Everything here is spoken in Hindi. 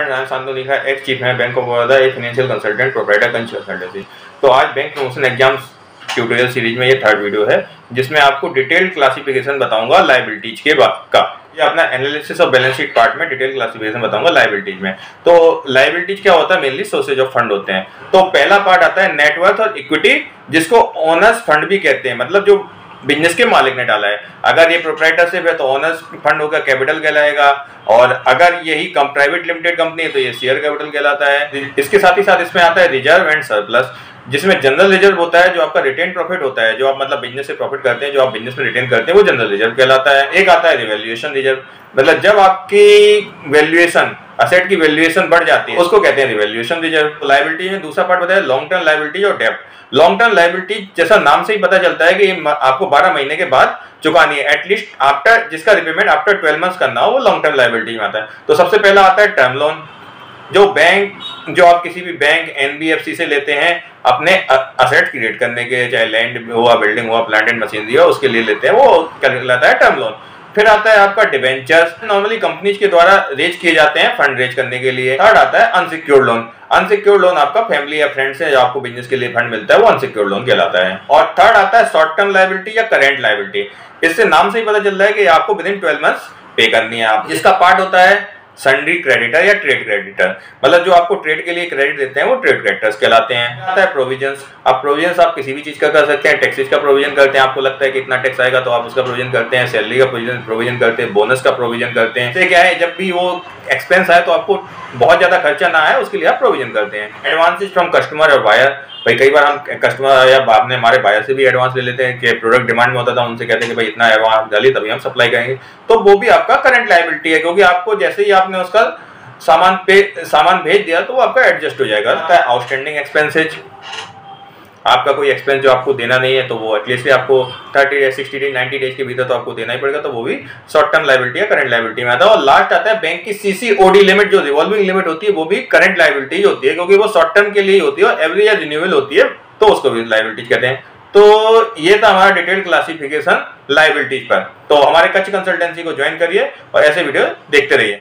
नाम शांतनु लिखा, एक्स चीफ है बैंक ऑफ बड़ौदा, एक फाइनेंशियल कंसल्टेंट, प्रोप्राइटर कंसल्टेंसी। तो आज bank promotion exams tutorial series में ये थर्ड वीडियो है जिसमें आपको डिटेल्ड क्लासिफिकेशन बताऊंगा लायबिलिटीज के का। ये अपना analysis of balance sheet part में डिटेल क्लासिफिकेशन बताऊंगा लायबिलिटीज में। तो लायबिलिटीज क्या होता है? मेनली सोर्सेज ऑफ फंड होते हैं। तो पहला पार्ट आता है नेटवर्थ और इक्विटी, जिसको ओनर्स फंड भी कहते हैं, मतलब जो बिजनेस के मालिक ने डाला है। अगर ये प्रोप्राइटरशिप है तो ओनर्स फंड होगा, कैपिटल कहलाएगा। और अगर यही प्राइवेट लिमिटेड कंपनी है तो ये शेयर कैपिटल कहलाता है। इसके साथ ही साथ इसमें आता है रिजर्व एंड सरप्लस, जिसमें जनरल रिजर्व होता है जो आपका रिटेन प्रॉफिट होता है, जो आप मतलब बिजनेस से प्रॉफिट करते हैं, जो आप बिजनेस में रिटेन करते हैं, वो जनरल रिजर्व कहलाता है। एक आता है रिवैल्यूएशन रिजर्व, मतलब जब आपकी वैल्यूएशन असेट की वैल्यूएशन बढ़ जाती है उसको कहते हैं रिवैल्यूएशन रिजर्व। लायबिलिटी में दूसरा पार्ट बताया लॉन्ग टर्म लायबिलिटी और डेब्ट। लॉन्ग टर्म लायबिलिटी जैसा नाम से ही पता चलता है कि आपको 12 महीने के बाद चुकानी है, एटलीस्ट आफ्टर, जिसका रिपेमेंट आफ्टर 12 मंथ्स करना हो, वो लॉन्ग टर्म लायबिलिटी में आता है। तो सबसे पहला आता है टर्म लोन, जो आप किसी भी बैंक एनबीएफसी से लेते हैं अपने असेट क्रिएट करने के, चाहे लैंड हुआ, बिल्डिंग हुआ, प्लांट एंड मशीनरी हुआ, उसके लिए लेते हैं, वो कहलाता है टर्म लोन। फिर आता है आपका डिबेंचर्स, नॉर्मली कंपनीज के द्वारा रेज किए जाते हैं फंड रेज करने के लिए। थर्ड आता है अनसिक्योर्ड लोन। अनसिक्योर्ड लोन आपका फैमिली या फ्रेंड्स से जो आपको बिजनेस के लिए फंड मिलता है, वो अनसिक्योर्ड लोन कहलाता है। और थर्ड आता है शॉर्ट टर्म लायबिलिटी या करेंट लायबिलिटी। इससे नाम से ही पता चल रहा है कि आपको विद इन 12 मंथ्स पे करनी है आप। जिसका पार्ट होता है सन्ड्री क्रेडिटर या ट्रेड क्रेडिटर, मतलब जो आपको ट्रेड के लिए क्रेडिट देते हैं वो ट्रेड क्रेडिटर्स कहलाते हैं। आता है प्रोविजंस। अब प्रोविजंस आप किसी भी चीज का कर सकते हैं। टैक्सेस का प्रोविजन करते हैं, आपको लगता है कि इतना टैक्स आएगा तो आप उसका प्रोविजन करते हैं। सैलरी का प्रोविजन करते हैं, बोनस का प्रोविजन करते हैं। इससे क्या है, जब भी वो एक्सपेंस आए तो आपको बहुत ज्यादा खर्चा ना आए, उसके लिए आप प्रोविजन करते हैं। एडवांसेज फ्रॉम कस्टमर और बायर, भाई कई बार हम कस्टमर या आपने हमारे बायर से भी एडवांस ले लेते हैं कि प्रोडक्ट डिमांड में होता था, उनसे कहते हैं कि भाई इतना एडवांस डालिए तभी हम सप्लाई करेंगे, तो वो भी आपका करंट लायबिलिटी है, क्योंकि आपको जैसे ही आपने उसका सामान भेज दिया तो वो आपका एडजस्ट हो जाएगा। आउटस्टैंडिंग एक्सपेंसेज, आपका कोई एक्सपेंस जो आपको देना नहीं है तो वो एटलीस्ट आपको 30 डेज, 60 डेज, 90 डेज के भीतर तो आपको देना ही पड़ेगा, तो वो भी शॉर्ट टर्म लायबिलिटी या करंट लायबिलिटी में आता है। और लास्ट आता है बैंक की सीसीओडी लिमिट, जो रिवॉल्विंग लिमिट होती है, वो भी करंट लायबिलिटी होती है, क्योंकि वो शॉर्ट टर्म के लिए होती है और एवरी ईयर रिन्यूअल होती है, तो उसको भी लायबिलिटी कहते हैं। तो ये था हमारा डिटेल क्लासिफिकेशन लायबिलिटीज पर। तो हमारे कच्छ कंसल्टेंसी को ज्वाइन करिए और ऐसे वीडियो देखते रहिए।